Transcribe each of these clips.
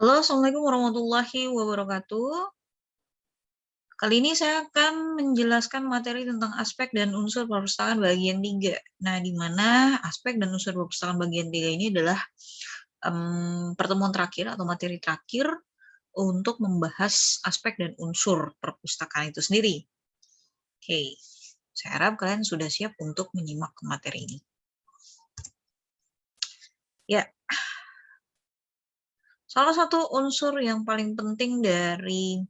Halo, Assalamualaikum warahmatullahi wabarakatuh. Kali ini saya akan menjelaskan materi tentang aspek dan unsur perpustakaan bagian 3. Nah, di mana aspek dan unsur perpustakaan bagian 3 ini adalah pertemuan terakhir atau materi terakhir untuk membahas aspek dan unsur perpustakaan itu sendiri. Oke, saya harap kalian sudah siap untuk menyimak materi ini. Ya, salah satu unsur yang paling penting dari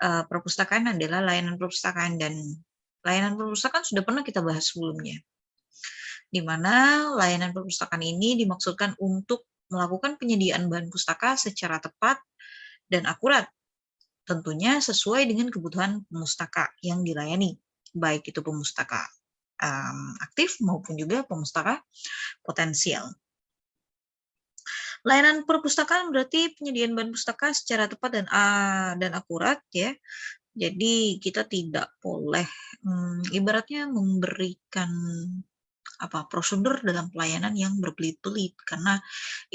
perpustakaan adalah layanan perpustakaan, dan layanan perpustakaan sudah pernah kita bahas sebelumnya, di mana layanan perpustakaan ini dimaksudkan untuk melakukan penyediaan bahan pustaka secara tepat dan akurat, tentunya sesuai dengan kebutuhan pemustaka yang dilayani, baik itu pemustaka aktif maupun juga pemustaka potensial. Layanan perpustakaan berarti penyediaan bahan pustaka secara tepat dan akurat, ya. Jadi kita tidak boleh ibaratnya memberikan prosedur dalam pelayanan yang berbelit-belit, karena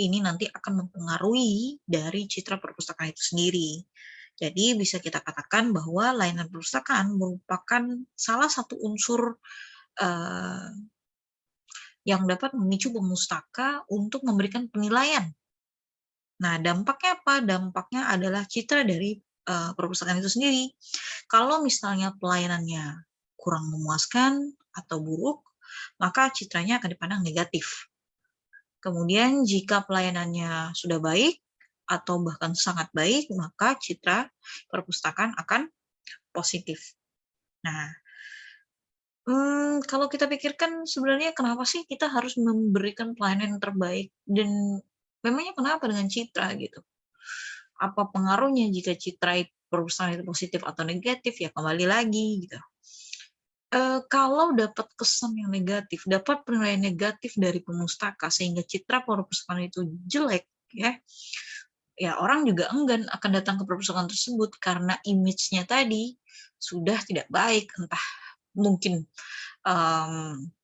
ini nanti akan mempengaruhi dari citra perpustakaan itu sendiri. Jadi bisa kita katakan bahwa layanan perpustakaan merupakan salah satu unsur yang dapat memicu pemustaka untuk memberikan penilaian. Nah, dampaknya apa? Dampaknya adalah citra dari perpustakaan itu sendiri. Kalau misalnya pelayanannya kurang memuaskan atau buruk, maka citranya akan dipandang negatif. Kemudian jika pelayanannya sudah baik atau bahkan sangat baik, maka citra perpustakaan akan positif. Nah, kalau kita pikirkan sebenarnya kenapa sih kita harus memberikan pelayanan yang terbaik, dan memangnya kenapa dengan citra gitu? Apa pengaruhnya jika citra perpustakaan itu positif atau negatif? Ya kembali lagi gitu. Kalau dapat kesan yang negatif, dapat penilaian negatif dari pemustaka sehingga citra perpustakaan itu jelek, ya orang juga enggan akan datang ke perpustakaan tersebut karena image-nya tadi sudah tidak baik. Entah mungkin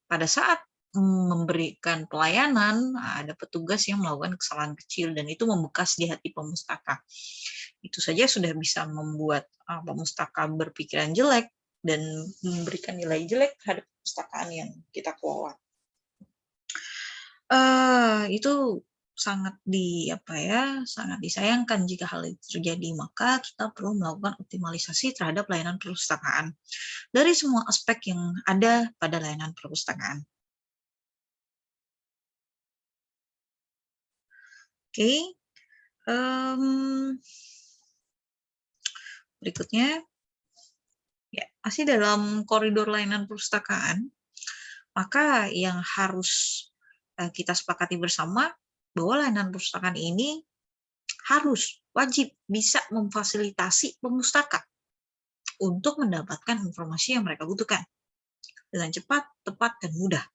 pada saat memberikan pelayanan, ada petugas yang melakukan kesalahan kecil dan itu membekas di hati pemustaka. Itu saja sudah bisa membuat pemustaka berpikiran jelek dan memberikan nilai jelek terhadap perpustakaan yang kita kelola. Itu sangat sangat disayangkan jika hal itu terjadi. Maka kita perlu melakukan optimalisasi terhadap layanan perpustakaan dari semua aspek yang ada pada layanan perpustakaan. Oke, berikutnya, ya, masih dalam koridor layanan perpustakaan, maka yang harus kita sepakati bersama bahwa layanan perpustakaan ini wajib bisa memfasilitasi pemustaka untuk mendapatkan informasi yang mereka butuhkan dengan cepat, tepat, dan mudah.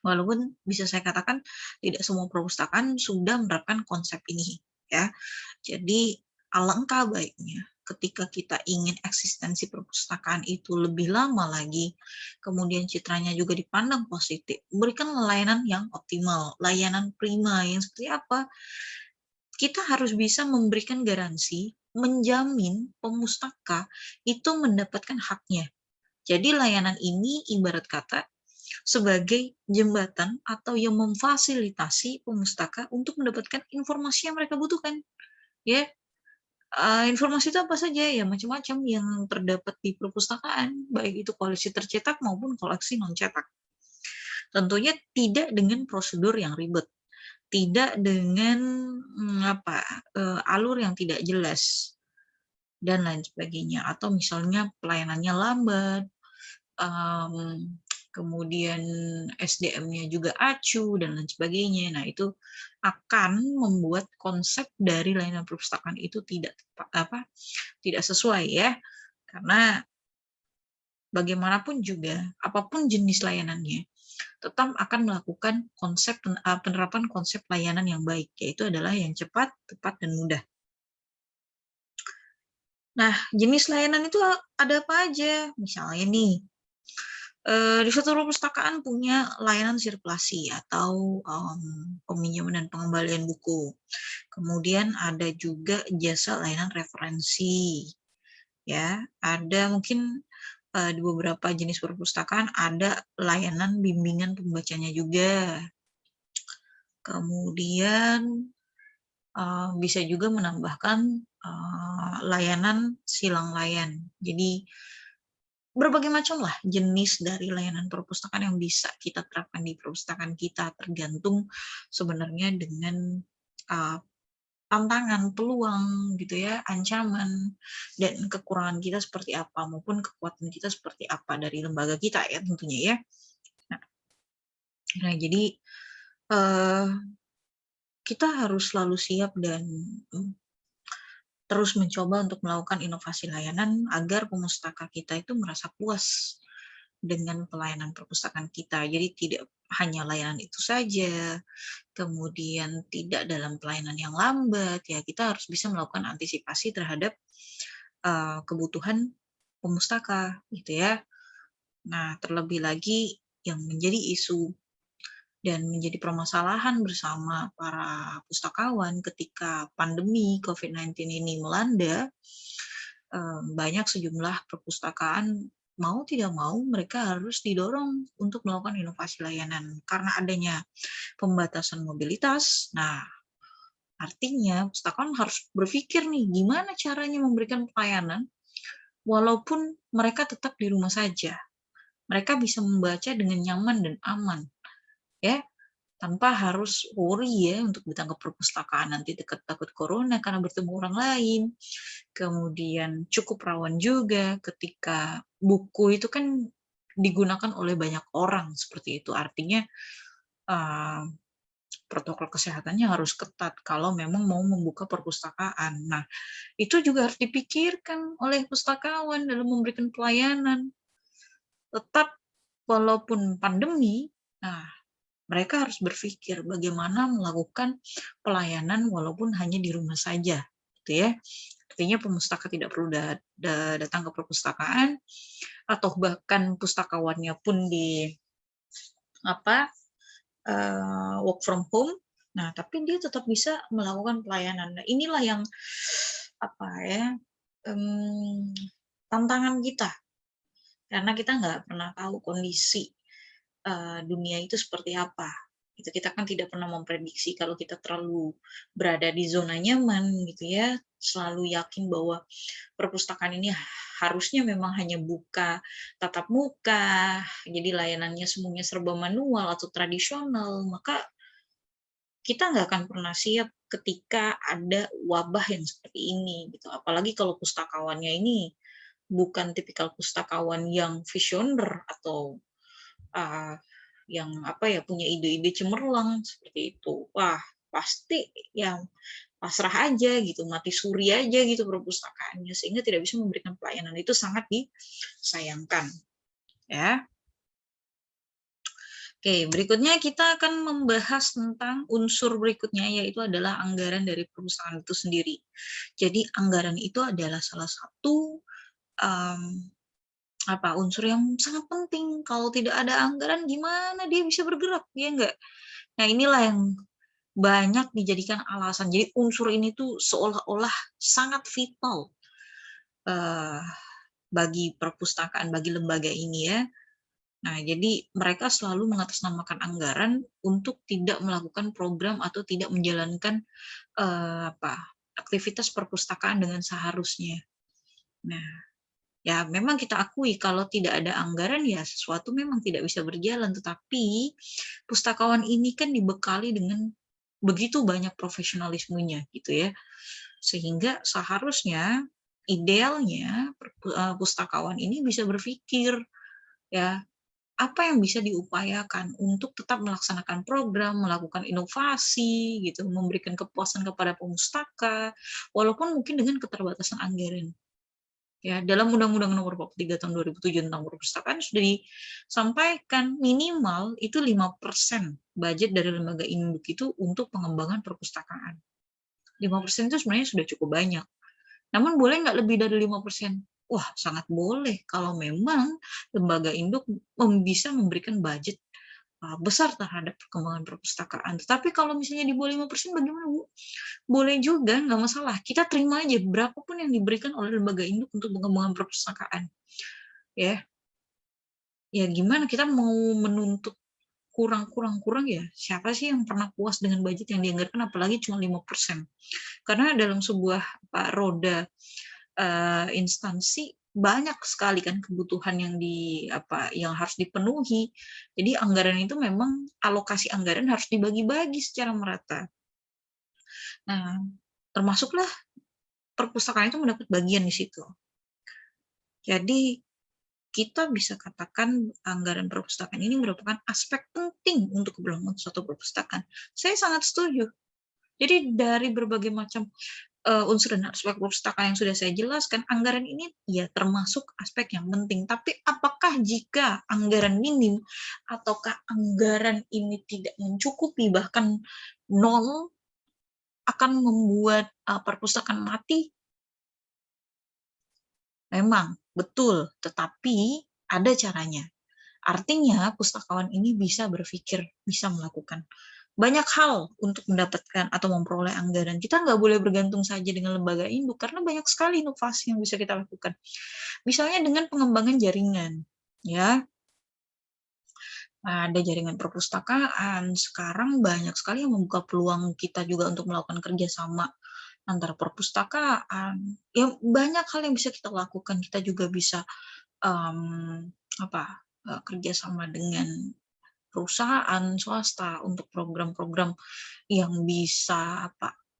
Walaupun bisa saya katakan tidak semua perpustakaan sudah menerapkan konsep ini, ya. Jadi alangkah baiknya ketika kita ingin eksistensi perpustakaan itu lebih lama lagi, kemudian citranya juga dipandang positif, berikan layanan yang optimal, layanan prima yang seperti apa? Kita harus bisa memberikan garansi, menjamin pemustaka itu mendapatkan haknya. Jadi layanan ini ibarat kata sebagai jembatan atau yang memfasilitasi pemustaka untuk mendapatkan informasi yang mereka butuhkan. Ya, informasi itu apa saja? Ya macam-macam yang terdapat di perpustakaan, baik itu koleksi tercetak maupun koleksi non-cetak. Tentunya tidak dengan prosedur yang ribet, tidak dengan alur yang tidak jelas dan lain sebagainya, atau misalnya pelayanannya lambat, kemudian SDM-nya juga acuh dan lain sebagainya. Nah, itu akan membuat konsep dari layanan perpustakaan itu tidak sesuai, ya. Karena bagaimanapun juga, apapun jenis layanannya, tetap akan melakukan penerapan konsep layanan yang baik, yaitu adalah yang cepat, tepat, dan mudah. Nah, jenis layanan itu ada apa aja? Misalnya nih, Di suatu perpustakaan punya layanan sirkulasi atau, peminjaman dan pengembalian buku. Kemudian ada juga jasa layanan referensi, ya. Ada mungkin, di beberapa jenis perpustakaan ada layanan bimbingan pembacanya juga. Kemudian, bisa juga menambahkan, layanan silang layan. Jadi berbagai macam lah jenis dari layanan perpustakaan yang bisa kita terapkan di perpustakaan kita, tergantung sebenarnya dengan, eee, tantangan, peluang gitu ya, ancaman, dan kekurangan kita seperti apa, maupun kekuatan kita seperti apa dari lembaga kita ya tentunya ya. Nah jadi, eee, kita harus selalu siap dan, mmm, terus mencoba untuk melakukan inovasi layanan agar pemustaka kita itu merasa puas dengan pelayanan perpustakaan kita. Jadi tidak hanya layanan itu saja, kemudian tidak dalam pelayanan yang lambat, ya kita harus bisa melakukan antisipasi terhadap, kebutuhan pemustaka gitu ya. Nah, terlebih lagi yang menjadi isu dan menjadi permasalahan bersama para pustakawan ketika pandemi COVID-19 ini melanda, banyak sejumlah perpustakaan mau tidak mau mereka harus didorong untuk melakukan inovasi layanan. Karena adanya pembatasan mobilitas, nah artinya pustakawan harus berpikir nih, gimana caranya memberikan pelayanan walaupun mereka tetap di rumah saja. Mereka bisa membaca dengan nyaman dan aman, ya. Tanpa harus worry ya untuk datang ke perpustakaan nanti takut corona karena bertemu orang lain. Kemudian cukup rawan juga ketika buku itu kan digunakan oleh banyak orang seperti itu. Artinya, eee, protokol kesehatannya harus ketat kalau memang mau membuka perpustakaan. Nah, itu juga harus dipikirkan oleh pustakawan dalam memberikan pelayanan. Tetap walaupun pandemi, nah mereka harus berpikir bagaimana melakukan pelayanan walaupun hanya di rumah saja, gitu ya. Artinya pemustaka tidak perlu datang ke perpustakaan, atau bahkan pustakawannya pun di apa, work from home. Nah, tapi dia tetap bisa melakukan pelayanan. Nah, inilah yang apa ya, mmm, tantangan kita, karena kita nggak pernah tahu kondisi dunia itu seperti apa. Itu kita kan tidak pernah memprediksi kalau kita terlalu berada di zona nyaman gitu ya, selalu yakin bahwa perpustakaan ini harusnya memang hanya buka tatap muka, jadi layanannya semuanya serba manual atau tradisional, maka kita nggak akan pernah siap ketika ada wabah yang seperti ini gitu. Apalagi kalau pustakawannya ini bukan tipikal pustakawan yang visioner atau ah, yang apa ya, punya ide-ide cemerlang seperti itu. Wah, pasti yang pasrah aja gitu, mati suri aja gitu perpustakaannya, sehingga tidak bisa memberikan pelayanan. Itu sangat disayangkan, ya. Oke, berikutnya kita akan membahas tentang unsur berikutnya, yaitu adalah anggaran dari perusahaan itu sendiri. Jadi anggaran itu adalah salah satu, mmm, unsur yang sangat penting. Kalau tidak ada anggaran gimana dia bisa bergerak, ya enggak? Nah, inilah yang banyak dijadikan alasan. Jadi unsur ini tuh seolah-olah sangat vital, eee, bagi perpustakaan, bagi lembaga ini ya. Nah, jadi mereka selalu mengatasnamakan anggaran untuk tidak melakukan program atau tidak menjalankan, aktivitas perpustakaan dengan seharusnya. Nah, ya memang kita akui kalau tidak ada anggaran ya sesuatu memang tidak bisa berjalan, tetapi pustakawan ini kan dibekali dengan begitu banyak profesionalismenya gitu ya. Sehingga seharusnya idealnya pustakawan ini bisa berpikir ya, apa yang bisa diupayakan untuk tetap melaksanakan program, melakukan inovasi gitu, memberikan kepuasan kepada pemustaka, walaupun mungkin dengan keterbatasan anggaran. Ya, dalam Undang-Undang Nomor 43 Tahun 2007 tentang Perpustakaan sudah disampaikan minimal itu 5% budget dari lembaga induk itu untuk pengembangan perpustakaan. 5% itu sebenarnya sudah cukup banyak. Namun boleh nggak lebih dari 5%? Wah, sangat boleh kalau memang lembaga induk bisa memberikan budget besar terhadap perkembangan perpustakaan. Tetapi kalau misalnya di bawah 5% bagaimana, Bu? Boleh juga, nggak masalah. Kita terima aja berapapun yang diberikan oleh lembaga induk untuk pengembangan perpustakaan. Ya, ya gimana kita mau menuntut kurang ya? Siapa sih yang pernah puas dengan budget yang dianggarkan apalagi cuma 5%. Karena dalam sebuah roda instansi banyak sekali kan kebutuhan yang harus dipenuhi. Jadi anggaran itu memang alokasi anggaran harus dibagi-bagi secara merata. Nah, termasuklah perpustakaan itu mendapat bagian di situ. Jadi kita bisa katakan anggaran perpustakaan ini merupakan aspek penting untuk keberlangsungan suatu perpustakaan. Saya sangat setuju. Jadi dari berbagai macam unsur dan aspek perpustakaan yang sudah saya jelaskan, anggaran ini ya termasuk aspek yang penting. Tapi apakah jika anggaran minim ataukah anggaran ini tidak mencukupi bahkan nol akan membuat perpustakaan mati? Memang betul, tetapi ada caranya. Artinya pustakawan ini bisa berpikir, bisa melakukan banyak hal untuk mendapatkan atau memperoleh anggaran. Kita nggak boleh bergantung saja dengan lembaga induk, karena banyak sekali inovasi yang bisa kita lakukan. Misalnya dengan pengembangan jaringan, ya, ada jaringan perpustakaan. Sekarang banyak sekali yang membuka peluang kita juga untuk melakukan kerjasama antara perpustakaan. Ya, banyak hal yang bisa kita lakukan. Kita juga bisa um, kerjasama dengan perusahaan swasta untuk program-program yang bisa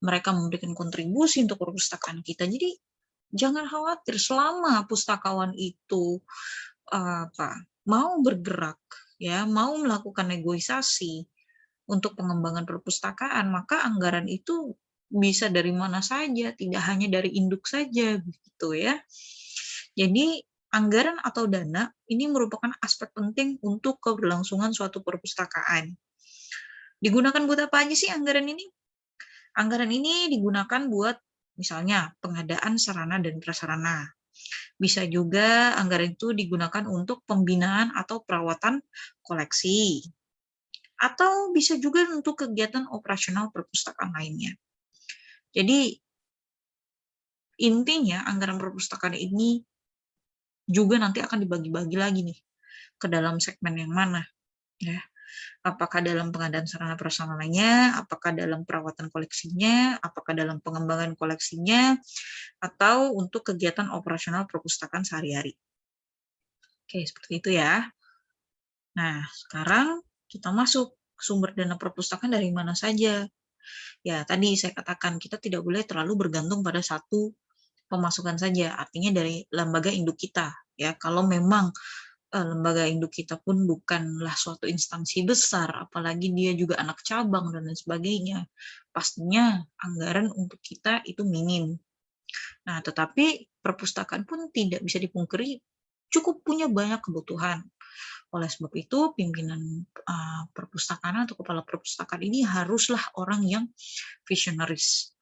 mereka memberikan kontribusi untuk perpustakaan kita. Jadi jangan khawatir selama pustakawan itu mau bergerak, ya, mau melakukan negosiasi untuk pengembangan perpustakaan, maka anggaran itu bisa dari mana saja, tidak hanya dari induk saja, begitu ya. Jadi anggaran atau dana ini merupakan aspek penting untuk keberlangsungan suatu perpustakaan. Digunakan buat apa aja sih anggaran ini? Anggaran ini digunakan buat misalnya pengadaan sarana dan prasarana. Bisa juga anggaran itu digunakan untuk pembinaan atau perawatan koleksi. Atau bisa juga untuk kegiatan operasional perpustakaan lainnya. Jadi intinya anggaran perpustakaan ini juga nanti akan dibagi-bagi lagi nih ke dalam segmen yang mana, ya. Apakah dalam pengadaan sarana prasarananya, apakah dalam perawatan koleksinya, apakah dalam pengembangan koleksinya, atau untuk kegiatan operasional perpustakaan sehari-hari. Oke, seperti itu ya. Nah, sekarang kita masuk sumber dana perpustakaan dari mana saja. Ya, tadi saya katakan kita tidak boleh terlalu bergantung pada satu pemasukan saja, artinya dari lembaga induk kita. Ya, kalau memang lembaga induk kita pun bukanlah suatu instansi besar, apalagi dia juga anak cabang dan lain sebagainya, pastinya anggaran untuk kita itu minim. Nah, tetapi perpustakaan pun tidak bisa dipungkiri cukup punya banyak kebutuhan. Oleh sebab itu, pimpinan perpustakaan atau kepala perpustakaan ini haruslah orang yang visionaris.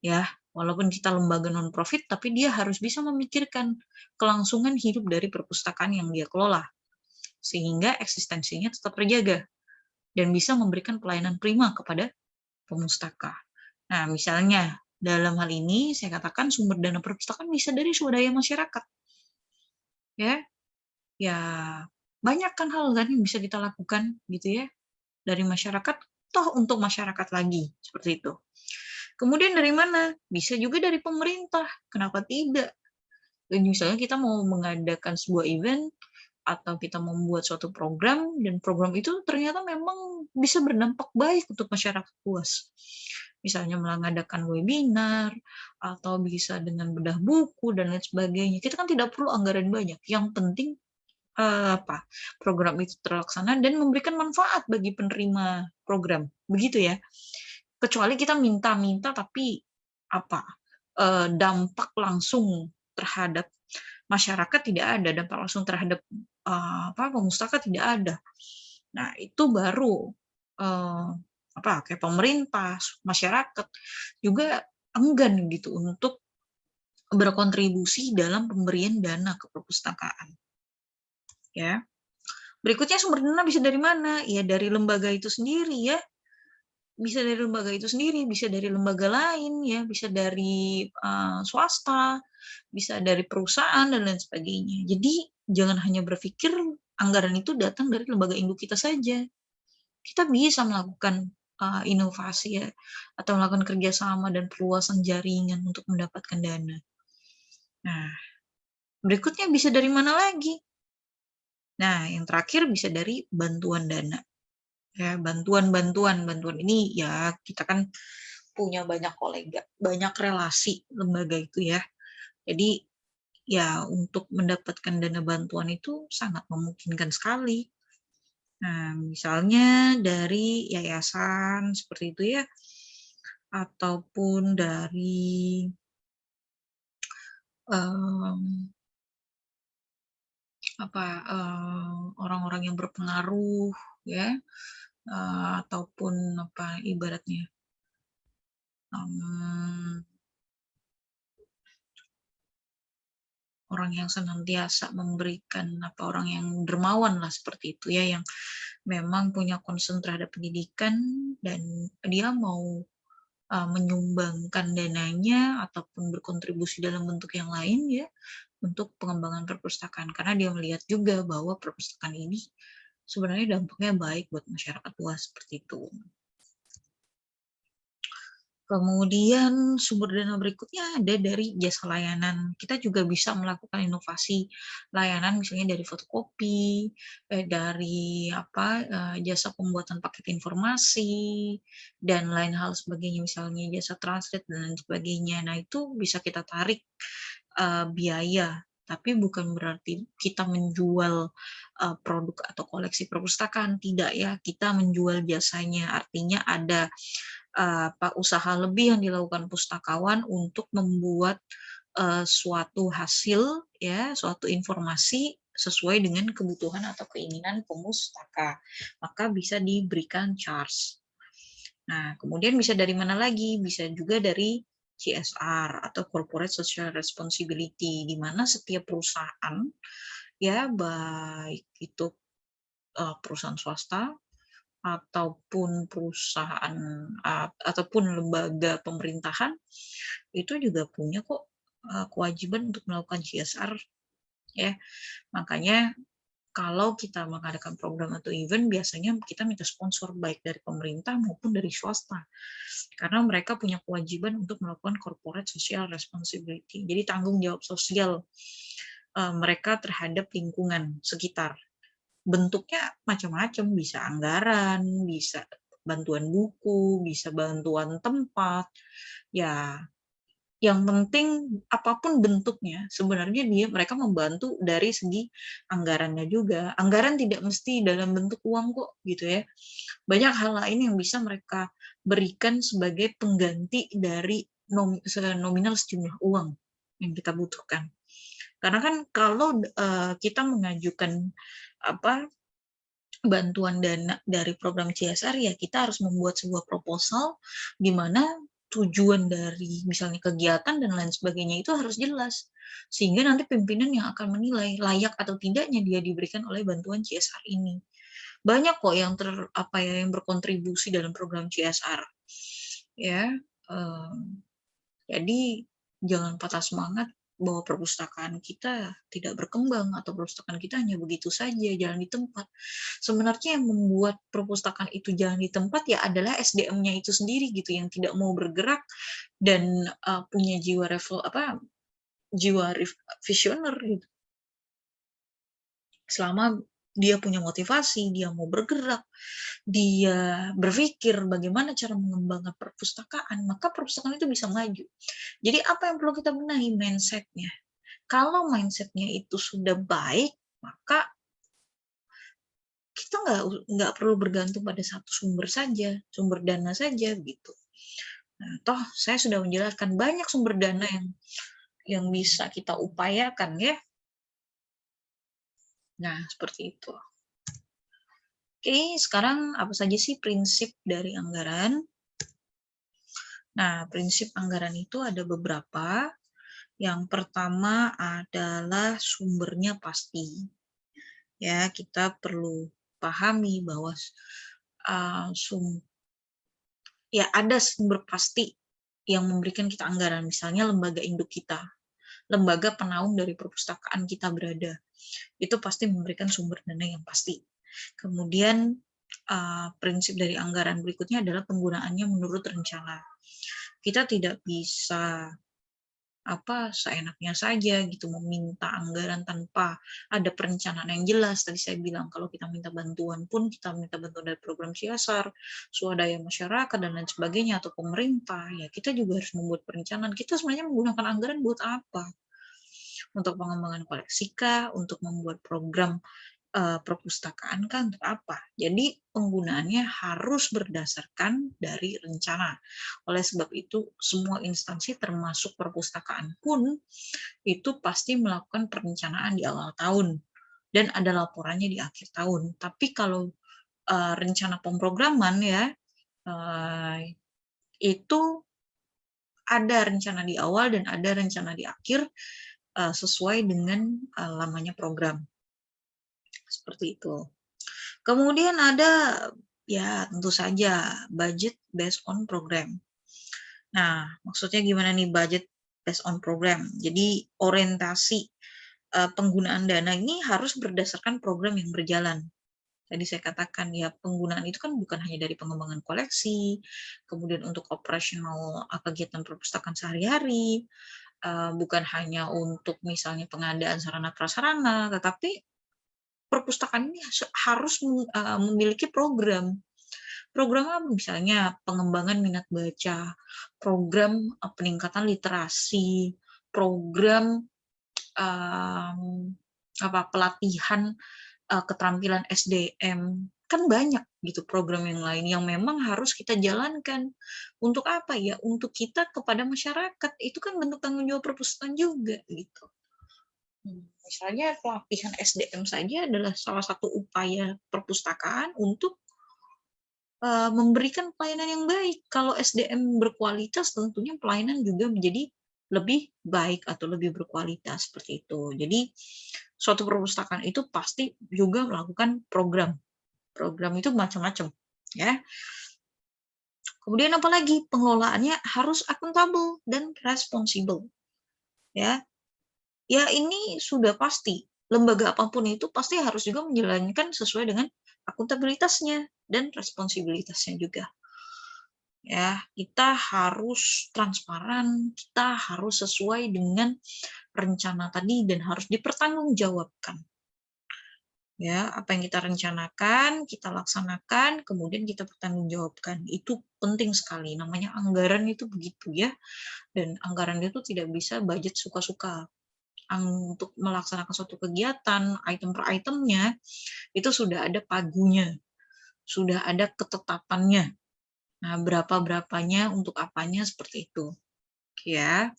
Ya, walaupun kita lembaga non-profit, tapi dia harus bisa memikirkan kelangsungan hidup dari perpustakaan yang dia kelola, sehingga eksistensinya tetap terjaga dan bisa memberikan pelayanan prima kepada pemustaka. Nah, misalnya dalam hal ini saya katakan sumber dana perpustakaan bisa dari swadaya masyarakat. Ya, ya banyak kan hal kan yang bisa kita lakukan gitu ya dari masyarakat toh untuk masyarakat lagi seperti itu. Kemudian dari mana? Bisa juga dari pemerintah. Kenapa tidak? Dan misalnya kita mau mengadakan sebuah event atau kita membuat suatu program dan program itu ternyata memang bisa berdampak baik untuk masyarakat luas. Misalnya mengadakan webinar atau bisa dengan bedah buku dan lain sebagainya. Kita kan tidak perlu anggaran banyak. Yang penting program itu terlaksana dan memberikan manfaat bagi penerima program. Begitu ya. Kecuali kita minta-minta tapi dampak langsung terhadap masyarakat tidak ada, dampak langsung terhadap pemustaka tidak ada. Nah, itu baru kayak pemerintah, masyarakat juga enggan gitu untuk berkontribusi dalam pemberian dana ke perpustakaan, ya. Berikutnya sumber dana bisa dari mana? Ya dari lembaga itu sendiri ya. Bisa dari lembaga itu sendiri, bisa dari lembaga lain ya, bisa dari swasta, bisa dari perusahaan dan lain sebagainya. Jadi jangan hanya berpikir anggaran itu datang dari lembaga induk kita saja. Kita bisa melakukan inovasi ya, atau melakukan kerjasama dan perluasan jaringan untuk mendapatkan dana. Nah, berikutnya bisa dari mana lagi? Nah, yang terakhir bisa dari bantuan dana. Ya, bantuan ini ya kita kan punya banyak kolega, banyak relasi lembaga itu ya. Jadi ya untuk mendapatkan dana bantuan itu sangat memungkinkan sekali. Nah, misalnya dari yayasan seperti itu ya, ataupun dari um, orang-orang yang berpengaruh ya, ataupun apa ibaratnya um, orang yang senantiasa memberikan orang yang dermawan lah seperti itu ya, yang memang punya concern terhadap pendidikan dan dia mau menyumbangkan dananya ataupun berkontribusi dalam bentuk yang lain ya untuk pengembangan perpustakaan, karena dia melihat juga bahwa perpustakaan ini sebenarnya dampaknya baik buat masyarakat luas seperti itu. Kemudian sumber dana berikutnya ada dari jasa layanan. Kita juga bisa melakukan inovasi layanan misalnya dari fotokopi, dari jasa pembuatan paket informasi dan lain hal sebagainya, misalnya jasa translate dan lain sebagainya. Nah, itu bisa kita tarik biaya, tapi bukan berarti kita menjual produk atau koleksi perpustakaan, tidak ya, kita menjual jasanya. Artinya ada usaha lebih yang dilakukan pustakawan untuk membuat suatu hasil ya, suatu informasi sesuai dengan kebutuhan atau keinginan pemustaka, maka bisa diberikan charge. Nah, kemudian bisa dari mana lagi? Bisa juga dari CSR atau Corporate Social Responsibility, di mana setiap perusahaan ya, baik itu perusahaan swasta ataupun perusahaan ataupun lembaga pemerintahan itu juga punya kok kewajiban untuk melakukan CSR ya. Makanya kalau kita mengadakan program atau event, biasanya kita minta sponsor baik dari pemerintah maupun dari swasta, karena mereka punya kewajiban untuk melakukan corporate social responsibility. Jadi tanggung jawab sosial mereka terhadap lingkungan sekitar. Bentuknya macam-macam, bisa anggaran, bisa bantuan buku, bisa bantuan tempat. Ya, yang penting apapun bentuknya, sebenarnya mereka membantu dari segi anggarannya juga. Anggaran tidak mesti dalam bentuk uang kok, gitu ya. Banyak hal lain yang bisa mereka berikan sebagai pengganti dari nominal sejumlah uang yang kita butuhkan. Karena kan kalau kita mengajukan bantuan dana dari program CSR, ya kita harus membuat sebuah proposal di mana tujuan dari misalnya kegiatan dan lain sebagainya itu harus jelas, sehingga nanti pimpinan yang akan menilai layak atau tidaknya dia diberikan oleh bantuan CSR ini. Banyak kok yang yang berkontribusi dalam program CSR ya. Jadi jangan patah semangat bahwa perpustakaan kita tidak berkembang atau perpustakaan kita hanya begitu saja jalan di tempat. Sebenarnya yang membuat perpustakaan itu jalan di tempat ya adalah SDM-nya itu sendiri gitu, yang tidak mau bergerak dan punya jiwa visioner gitu. Selama dia punya motivasi, dia mau bergerak, dia berpikir bagaimana cara mengembangkan perpustakaan, maka perpustakaan itu bisa maju. Jadi apa yang perlu kita benahi? Mindset-nya. Kalau mindset-nya itu sudah baik, maka kita nggak perlu bergantung pada satu sumber saja, sumber dana saja gitu. Nah, toh saya sudah menjelaskan banyak sumber dana yang bisa kita upayakan ya. Nah, seperti itu. Oke, sekarang apa saja sih prinsip dari anggaran? Nah, prinsip anggaran itu ada beberapa. Yang pertama adalah sumbernya pasti. Ya, kita perlu pahami bahwa uh, sum ya ada sumber pasti yang memberikan kita anggaran, misalnya lembaga induk kita, lembaga penaung dari perpustakaan kita berada. Itu pasti memberikan sumber dana yang pasti. Kemudian prinsip dari anggaran berikutnya adalah penggunaannya menurut rencana. Kita tidak bisa seenaknya saja gitu meminta anggaran tanpa ada perencanaan yang jelas. Tadi saya bilang kalau kita minta bantuan pun kita minta bantuan dari program CSR, swadaya masyarakat dan lain sebagainya atau pemerintah, ya kita juga harus membuat perencanaan. Kita sebenarnya menggunakan anggaran buat apa? Untuk pengembangan koleksi kah? Untuk membuat program perpustakaan kan untuk apa? Jadi penggunaannya harus berdasarkan dari rencana. Oleh sebab itu semua instansi termasuk perpustakaan pun itu pasti melakukan perencanaan di awal tahun dan ada laporannya di akhir tahun. Tapi kalau rencana pemrograman ya itu ada rencana di awal dan ada rencana di akhir sesuai dengan lamanya program. Seperti itu. Kemudian ada ya tentu saja budget based on program. Nah, maksudnya gimana nih budget based on program? Jadi orientasi penggunaan dana ini harus berdasarkan program yang berjalan. Tadi saya katakan ya penggunaan itu kan bukan hanya dari pengembangan koleksi, kemudian untuk operasional kegiatan perpustakaan sehari-hari, bukan hanya untuk misalnya pengadaan sarana prasarana, tetapi perpustakaan ini harus memiliki program. Program apa? Misalnya pengembangan minat baca, program peningkatan literasi, program pelatihan keterampilan SDM. Kan banyak gitu program yang lain yang memang harus kita jalankan. Untuk apa ya? Untuk kita kepada masyarakat. Itu kan bentuk tanggung jawab perpustakaan juga gitu. Misalnya pelatihan SDM saja adalah salah satu upaya perpustakaan untuk memberikan pelayanan yang baik. Kalau SDM berkualitas, tentunya pelayanan juga menjadi lebih baik atau lebih berkualitas seperti itu. Jadi suatu perpustakaan itu pasti juga melakukan program. Program itu macam-macam, ya. Kemudian apalagi pengelolaannya harus akuntabel dan responsibel, ya. Ya ini sudah pasti. Lembaga apapun itu pasti harus juga menjalankan sesuai dengan akuntabilitasnya dan responsibilitasnya juga. Ya, kita harus transparan, kita harus sesuai dengan rencana tadi dan harus dipertanggungjawabkan. Ya, apa yang kita rencanakan, kita laksanakan, kemudian kita pertanggungjawabkan. Itu penting sekali. Namanya anggaran itu begitu ya. Dan anggaran itu tidak bisa budget suka-suka. Untuk melaksanakan suatu kegiatan, item per itemnya, itu sudah ada pagunya, sudah ada ketetapannya. Nah, berapa-berapanya untuk apanya seperti itu. Ya.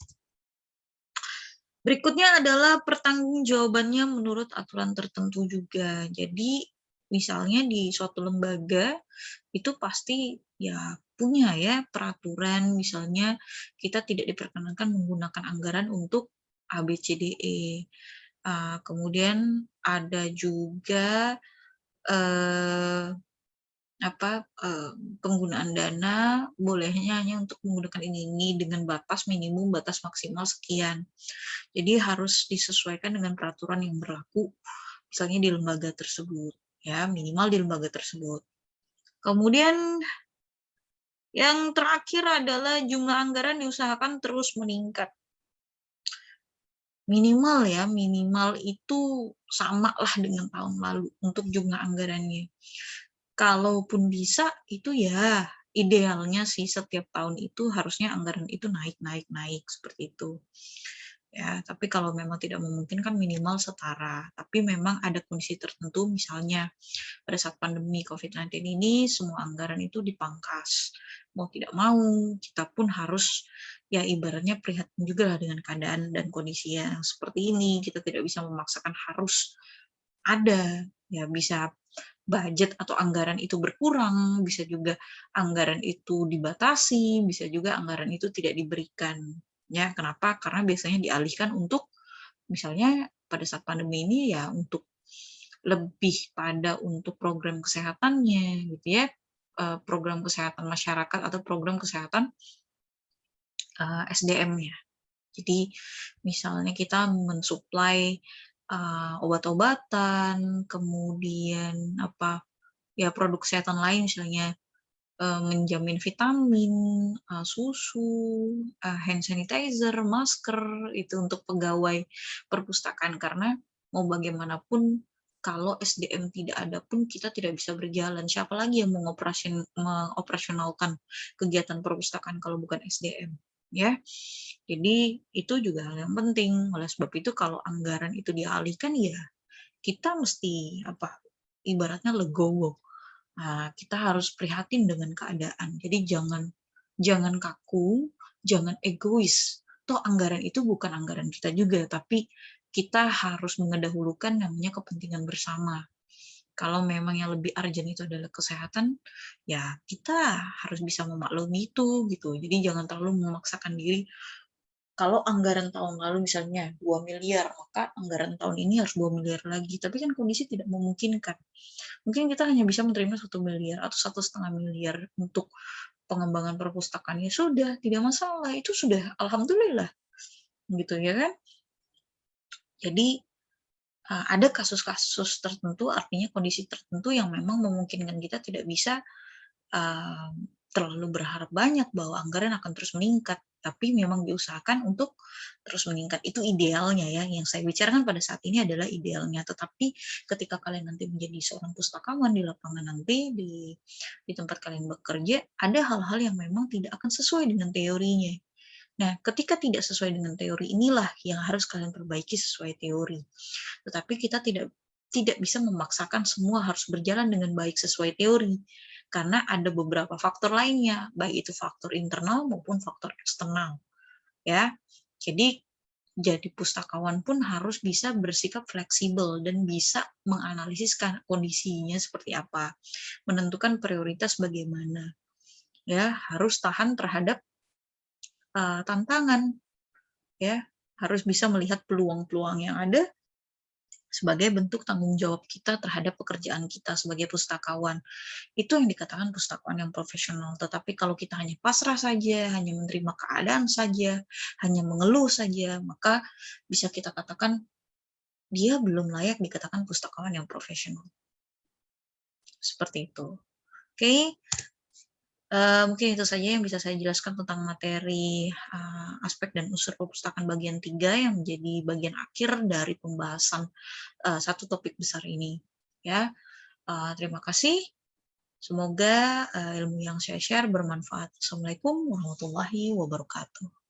Berikutnya adalah pertanggungjawabannya menurut aturan tertentu juga. Jadi, misalnya di suatu lembaga itu pasti ya punya ya peraturan, misalnya kita tidak diperkenankan menggunakan anggaran untuk A, B, C, D, E. Kemudian ada juga eh, penggunaan dana bolehnya hanya untuk menggunakan ini dengan batas minimum, batas maksimal sekian. Jadi harus disesuaikan dengan peraturan yang berlaku, misalnya di lembaga tersebut, ya minimal di lembaga tersebut. Kemudian yang terakhir adalah jumlah anggaran diusahakan terus meningkat. Minimal ya, minimal itu sama lah dengan tahun lalu untuk jumlah anggarannya. Kalaupun bisa itu ya idealnya sih setiap tahun itu harusnya anggaran itu naik seperti itu. Ya, tapi kalau memang tidak memungkinkan minimal setara. Tapi memang ada kondisi tertentu misalnya pada saat pandemi COVID-19 ini semua anggaran itu dipangkas. Mau tidak mau kita pun harus ya ibaratnya prihatin juga lah dengan keadaan dan kondisi yang seperti ini. Kita tidak bisa memaksakan harus ada. Ya bisa budget atau anggaran itu berkurang, bisa juga anggaran itu dibatasi, bisa juga anggaran itu tidak diberikan. Ya, kenapa? Karena biasanya dialihkan untuk misalnya pada saat pandemi ini ya untuk lebih pada untuk program kesehatannya gitu ya, program kesehatan masyarakat atau program kesehatan, SDM-nya. Jadi misalnya kita mensuplai, obat-obatan, kemudian apa, ya produk kesehatan lain misalnya, menjamin vitamin, susu, hand sanitizer, masker, itu untuk pegawai perpustakaan. Karena mau bagaimanapun kalau SDM tidak ada pun kita tidak bisa berjalan. Siapa lagi yang mengoperasionalkan kegiatan perpustakaan kalau bukan SDM, ya. Jadi itu juga hal yang penting. Oleh sebab itu kalau anggaran itu dialihkan ya kita mesti apa, ibaratnya legowo. Kita harus prihatin dengan keadaan. Jadi jangan jangan kaku, jangan egois. Toh anggaran itu bukan anggaran kita juga, tapi kita harus mengendahulukan namanya kepentingan bersama. Kalau memang yang lebih urgent itu adalah kesehatan, ya kita harus bisa memaklumi itu gitu. Jadi jangan terlalu memaksakan diri. Kalau anggaran tahun lalu misalnya 2 miliar, maka anggaran tahun ini harus 2 miliar lagi. Tapi kan kondisi tidak memungkinkan. Mungkin kita hanya bisa menerima 1 miliar atau 1,5 miliar untuk pengembangan perpustakaan, ya sudah, tidak masalah, itu sudah alhamdulillah, gitu ya kan. Jadi, ada kasus-kasus tertentu, artinya kondisi tertentu yang memang memungkinkan kita tidak bisa, terlalu berharap banyak bahwa anggaran akan terus meningkat, tapi memang diusahakan untuk terus meningkat. Itu idealnya ya, yang saya bicarakan pada saat ini adalah idealnya. Tetapi ketika kalian nanti menjadi seorang pustakawan di lapangan nanti, di tempat kalian bekerja, ada hal-hal yang memang tidak akan sesuai dengan teorinya. Nah, ketika tidak sesuai dengan teori inilah yang harus kalian perbaiki sesuai teori. Tetapi kita tidak bisa memaksakan semua harus berjalan dengan baik sesuai teori, karena ada beberapa faktor lainnya, baik itu faktor internal maupun faktor eksternal, ya. Jadi pustakawan pun harus bisa bersikap fleksibel dan bisa menganalisis kondisinya seperti apa, menentukan prioritas bagaimana, ya, harus tahan terhadap, tantangan, ya, harus bisa melihat peluang-peluang yang ada sebagai bentuk tanggung jawab kita terhadap pekerjaan kita sebagai pustakawan. Itu yang dikatakan pustakawan yang profesional. Tetapi kalau kita hanya pasrah saja, hanya menerima keadaan saja, hanya mengeluh saja, maka bisa kita katakan dia belum layak dikatakan pustakawan yang profesional. Seperti itu. Oke, mungkin itu saja yang bisa saya jelaskan tentang materi, aspek dan unsur perpustakaan bagian 3 yang menjadi bagian akhir dari pembahasan, satu topik besar ini, ya. Terima kasih, semoga, ilmu yang saya share bermanfaat. Assalamualaikum warahmatullahi wabarakatuh.